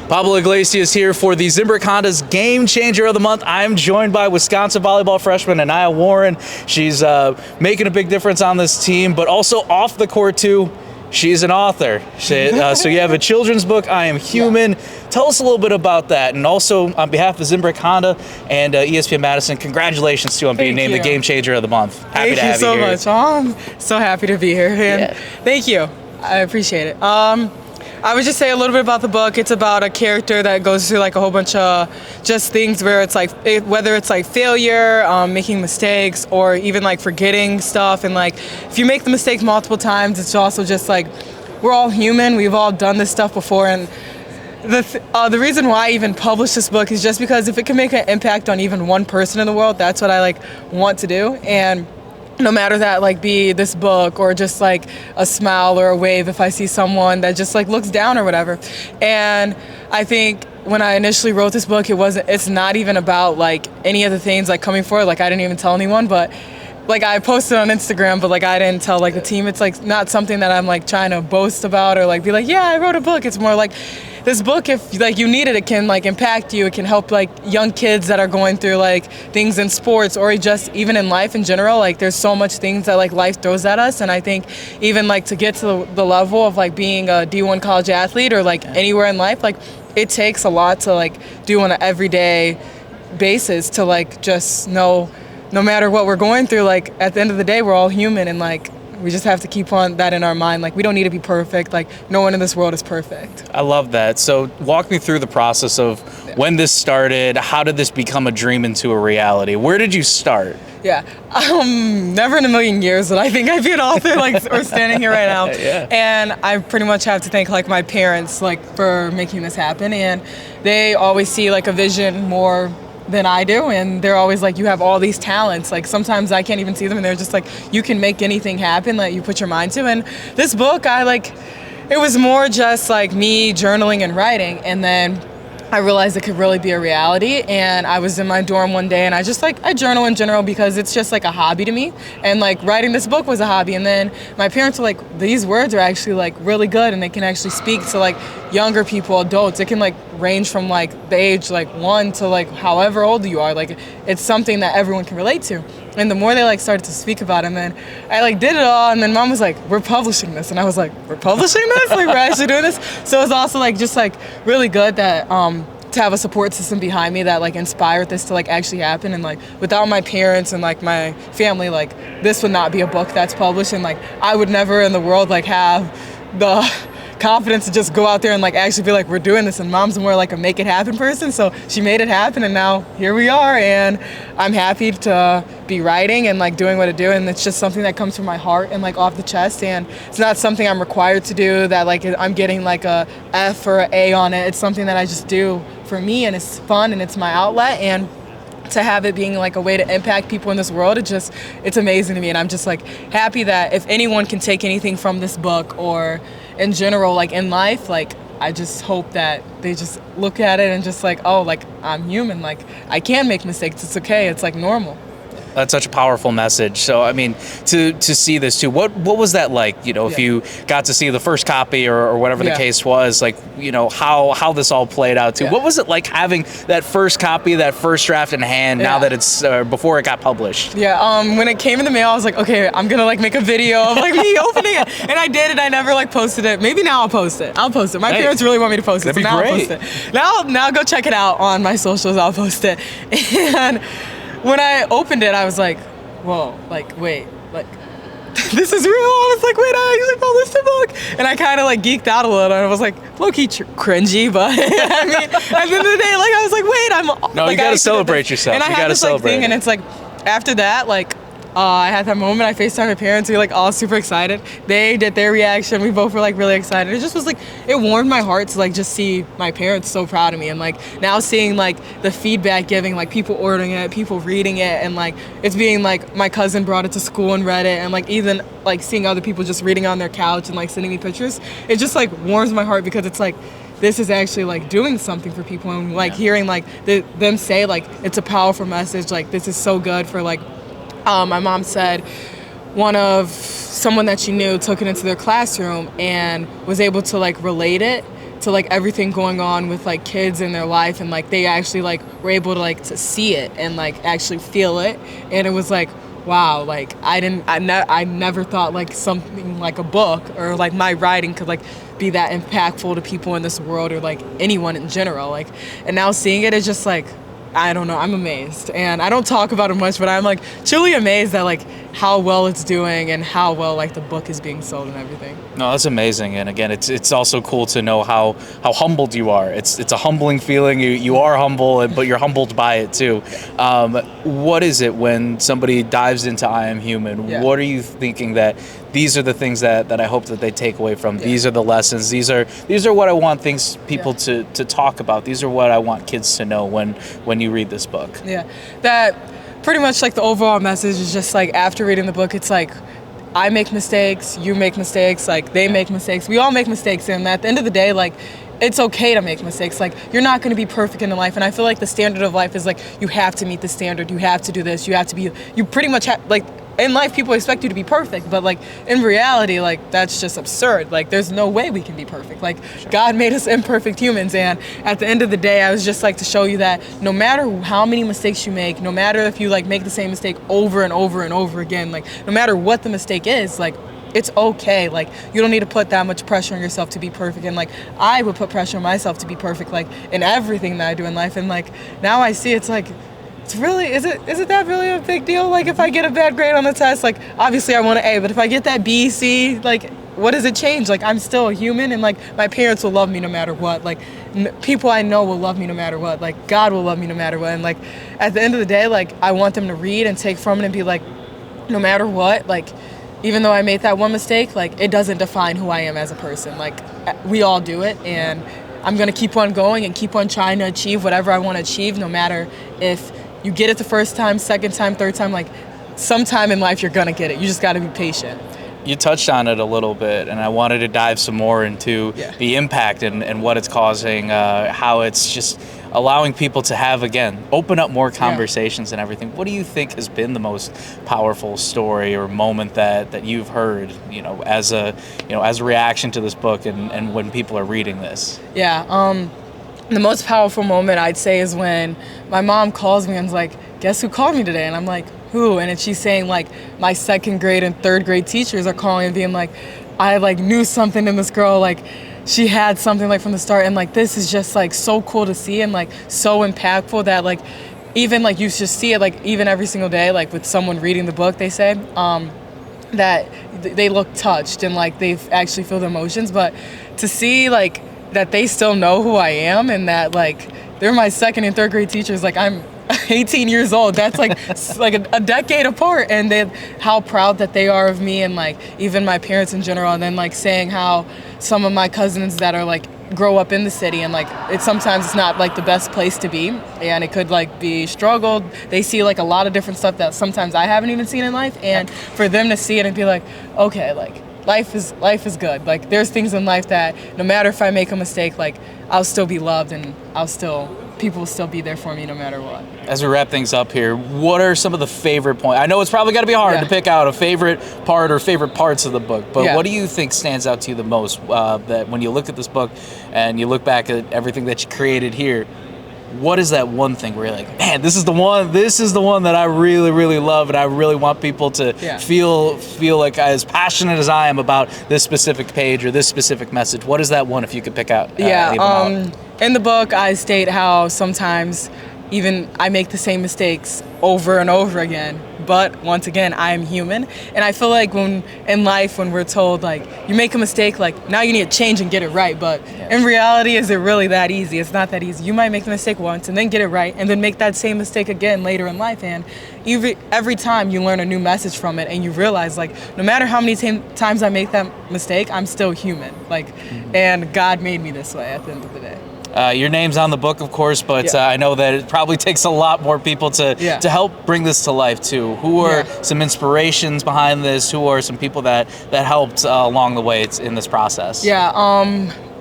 Pablo Iglesias here for the Zimbrick Honda's Game Changer of the Month. I'm joined by Wisconsin Volleyball freshman Aniya Warren. She's making a big difference on this team, but also off the court too. She's an author. So you have a children's book, I Am Human. Yeah. Tell us a little bit about that. And also, on behalf of Zimbrick Honda and ESPN Madison, congratulations to you on being named the Game Changer of the Month. Happy to have you here. Thank you so much. I'm so happy to be here. And thank you. I appreciate it. I would just say a little bit about the book. It's about a character that goes through like a whole bunch of just things where it's like, whether it's like failure, making mistakes, or even like forgetting stuff. And like, if you make the mistakes multiple times, it's also just like, we're all human. We've all done this stuff before. And the reason why I even published this book is just because if it can make an impact on even one person in the world, that's what I like want to do. And no matter that, like, be this book or just like a smile or a wave if I see someone that just like looks down or whatever. And I think when I initially wrote this book, it's not even about like any of the things like coming forward. Like, I didn't even tell anyone, but like I posted on Instagram, but like I didn't tell like the team. It's like not something that I'm like trying to boast about or like be like, yeah, I wrote a book. It's more like, this book, if like you need it, it can like impact you. It can help like young kids that are going through like things in sports or just even in life in general. Like, there's so much things that like life throws at us, and I think even like to get to the level of like being a D1 college athlete or like anywhere in life, like it takes a lot to like do on an everyday basis to like just know, no matter what we're going through, like at the end of the day, we're all human, and like we just have to keep on that in our mind. Like, we don't need to be perfect. Like, no one in this world is perfect. I love that. So walk me through the process of when this started. How did this become a dream into a reality? Where did you start? Yeah, never in a million years that I think I'd be an author, like, or standing here right now. Yeah. And I pretty much have to thank like my parents, like, for making this happen. And they always see like a vision more than I do, and they're always like, you have all these talents. Like, sometimes I can't even see them, and they're just like, you can make anything happen that you put your mind to. And this book, it was more just like me journaling and writing, and then I realized it could really be a reality. And I was in my dorm one day, and I journal in general because it's just like a hobby to me, and like writing this book was a hobby. And then my parents were like, these words are actually like really good, and they can actually speak to like younger people, adults. It can like range from like the age like 1 to like however old you are. Like, it's something that everyone can relate to. And the more they like started to speak about it, and then I like did it all, and then Mom was like, we're publishing this. And I was like, we're publishing this? Like, we're actually doing this? So it's also like just like really good that to have a support system behind me that like inspired this to like actually happen. And like, without my parents and like my family, like this would not be a book that's published, and like I would never in the world like have the confidence to just go out there and like actually be like, we're doing this. And Mom's more like a make it happen person, so she made it happen, and now here we are. And I'm happy to be writing and like doing what I do, and it's just something that comes from my heart and like off the chest, and it's not something I'm required to do that like I'm getting like a F or an A on it. It's something that I just do for me, and it's fun, and it's my outlet. And to have it being like a way to impact people in this world, it's amazing to me. And I'm just like happy that if anyone can take anything from this book or in general, like in life, like I just hope that they just look at it and just like, oh, like I'm human, like I can make mistakes, it's okay, it's like normal. That's such a powerful message. So, I mean, to see this too, what was that like? You know, if you got to see the first copy or whatever the case was, like, you know, how this all played out too. What was it like having that first copy, that first draft in hand, now that it's before it got published? Yeah, when it came in the mail, I was like, okay, I'm gonna like make a video of like me opening it, and I did it. I never like posted it. Maybe now I'll post it. My parents really want me to post it, so now I'll post it. Now go check it out on my socials. I'll post it. And when I opened it, I was like, whoa, like, wait, like, this is real. I was like, wait, I actually published a book. And I kind of like geeked out a little, and I was like, low-key cringy, but I mean, at the end of the day, like, I was like, wait, No, like, you gotta celebrate yourself. And I had this like thing, and it's like, after that, like, I had that moment, I FaceTimed my parents, we were like all super excited. They did their reaction, we both were like really excited. It just was like, it warmed my heart to like just see my parents so proud of me, and like now seeing like the feedback giving, like people ordering it, people reading it, and like it's being like, my cousin brought it to school and read it, and like even like seeing other people just reading on their couch and like sending me pictures, it just like warms my heart, because it's like, this is actually like doing something for people, and like hearing like them say like, it's a powerful message, like this is so good for like, my mom said someone that she knew took it into their classroom and was able to like relate it to like everything going on with like kids in their life, and like they actually like were able to like to see it and like actually feel it, and it was like, wow, like I never thought like something like a book or like my writing could like be that impactful to people in this world or like anyone in general, like, and now seeing it is just like, I don't know, I'm amazed. And I don't talk about it much, but I'm like truly amazed at like how well it's doing and how well like the book is being sold and everything. No, that's amazing. And again, it's also cool to know how humbled you are. It's a humbling feeling. You are humble, but you're humbled by it too. What is it when somebody dives into I Am Human? Yeah. What are you thinking that these are the things that I hope that they take away from? These are the lessons. These are what I want people to talk about. These are what I want kids to know when you read this book. Yeah, that pretty much like the overall message is just like after reading the book, it's like I make mistakes, you make mistakes, like they make mistakes, we all make mistakes, and at the end of the day, like it's okay to make mistakes. Like you're not going to be perfect in life, and I feel like the standard of life is like you have to meet the standard, you have to do this, you have to be, you pretty much have, like in life people expect you to be perfect, but like in reality, like that's just absurd. Like there's no way we can be perfect. Like God made us imperfect humans, and at the end of the day, I was just like to show you that no matter how many mistakes you make, no matter if you like make the same mistake over and over and over again, like no matter what the mistake is, like it's okay. Like you don't need to put that much pressure on yourself to be perfect. And like I would put pressure on myself to be perfect, like in everything that I do in life. And like now I see it's like, it's really, is it that really a big deal? Like if I get a bad grade on the test, like obviously I want an A, but if I get that B, C, like what does it change? Like I'm still a human, and like my parents will love me no matter what. Like people I know will love me no matter what. Like God will love me no matter what. And like at the end of the day, like I want them to read and take from it and be like, no matter what, like even though I made that one mistake, like it doesn't define who I am as a person. Like we all do it, and I'm gonna keep on going and keep on trying to achieve whatever I want to achieve, no matter if you get it the first time, second time, third time. Like sometime in life you're gonna get it. You just gotta be patient. You touched on it a little bit, and I wanted to dive some more into the impact and what it's causing, how it's just allowing people to have, again, open up more conversations and everything. What do you think has been the most powerful story or moment that you've heard, as a reaction to this book and when people are reading this? Yeah. The most powerful moment I'd say is when my mom calls me and is like, guess who called me today? And I'm like, who? And then she's saying like my second grade and third grade teachers are calling and being like, I like knew something in this girl, like she had something like from the start, and like this is just like so cool to see and like so impactful that like even like you just see it like even every single day, like with someone reading the book, they say that they look touched and like they've actually feel the emotions, but to see like that they still know who I am and that like they're my second and third grade teachers, like I'm 18 years old, that's like like a decade apart, and how proud that they are of me, and like even my parents in general, and then like saying how some of my cousins that are like grow up in the city, and like sometimes it's not like the best place to be, and it could like be struggled. They see like a lot of different stuff that sometimes I haven't even seen in life, and for them to see it and be like, okay, like life is good. Like there's things in life that no matter if I make a mistake, like I'll still be loved, and people will still be there for me no matter what. As we wrap things up here, what are some of the favorite points? I know it's probably got to be hard to pick out a favorite part or favorite parts of the book, but what do you think stands out to you the most, that when you look at this book and you look back at everything that you created here, what is that one thing where you're like, man, this is the one that I really, really love, and I really want people to feel like as passionate as I am about this specific page or this specific message? What is that one, if you could pick out? In the book, I state how sometimes even I make the same mistakes over and over again, but once again, I am human. And I feel like when in life, when we're told like you make a mistake, like now you need to change and get it right, but in reality, is it really that easy? It's not that easy. You might make the mistake once and then get it right, and then make that same mistake again later in life, and every time you learn a new message from it, and you realize like no matter how many times I make that mistake, I'm still human, like and God made me this way at the end of the day. Your name's on the book, of course, but I know that it probably takes a lot more people to help bring this to life too. Who are some inspirations behind this? Who are some people that helped along the way in this process?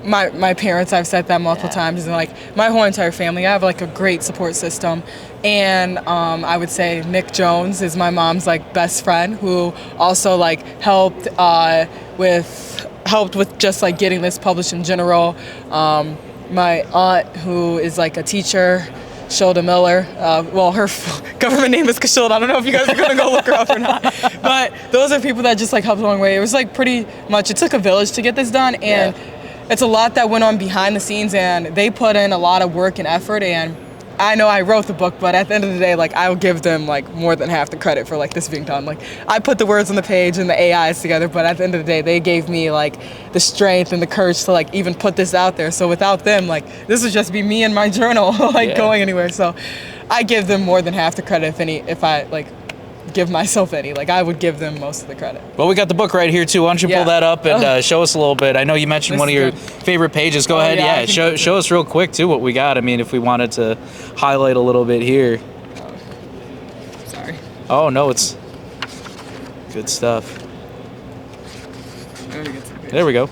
My parents, I've said that multiple times, and like my whole entire family, I have like a great support system. And I would say Nick Jones is my mom's like best friend, who also like helped with helped with just like getting this published in general. My aunt, who is like a teacher, Shilda Miller. Well, her government name is Kashilda. I don't know if you guys are gonna go look her up or not. But those are people that just like helped along the way. It was like pretty much, it took a village to get this done, and it's a lot that went on behind the scenes, and they put in a lot of work and effort. And I know I wrote the book, but at the end of the day, like I will give them like more than half the credit for like this being done. Like I put the words on the page and the AIs together, but at the end of the day, they gave me like the strength and the courage to like even put this out there. So without them, like this would just be me and my journal like going anywhere. So I give them more than half the credit if I like give myself any. Like I would give them most of the credit. Well, we got the book right here too. Why don't you pull that up and show us a little bit? I know you mentioned one of your favorite pages. Go ahead. Yeah, show us real quick too what we got. I mean, if we wanted to highlight a little bit here. Sorry. Oh no, it's good stuff. There we go.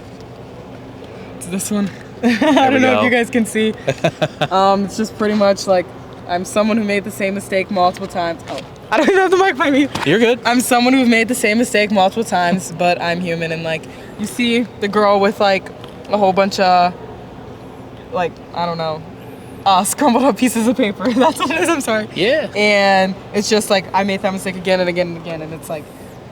It's this one. I don't know if you guys can see. It's just pretty much like I'm someone who made the same mistake multiple times. Oh, I don't even have the mic by me. You're good. I'm someone who made the same mistake multiple times, but I'm human. And like, you see the girl with like a whole bunch of, like, I don't know, scrambled up pieces of paper. That's what it is, I'm sorry. Yeah. And it's just like, I made that mistake again and again and again. And it's like,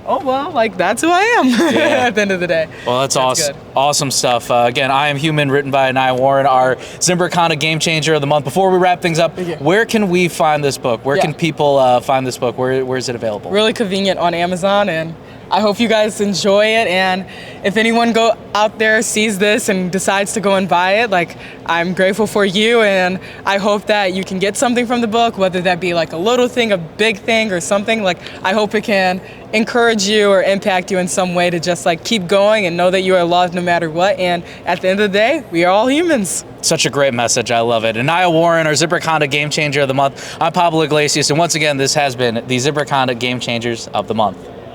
oh, well, like, that's who I am at the end of the day. Well, that's awesome. Good. Awesome stuff. Again, I Am Human, written by Aniya Warren, our Zimbrick Honda Game Changer of the month. Before we wrap things up, where can we find this book? Where can people find this book? Where is it available? Really convenient on Amazon, and I hope you guys enjoy it. And if anyone out there sees this and decides to go and buy it, like, I'm grateful for you, and I hope that you can get something from the book, whether that be like a little thing, a big thing, or something. Like, I hope it can encourage you or impact you in some way to just like keep going and know that you are loved no matter what. And at the end of the day, we are all humans. Such a great message. I love it. Aniya Warren, our Zimbrick Honda Game Changer of the month. I'm Pablo Iglesias, and once again, this has been the Zimbrick Honda Game Changers of the month.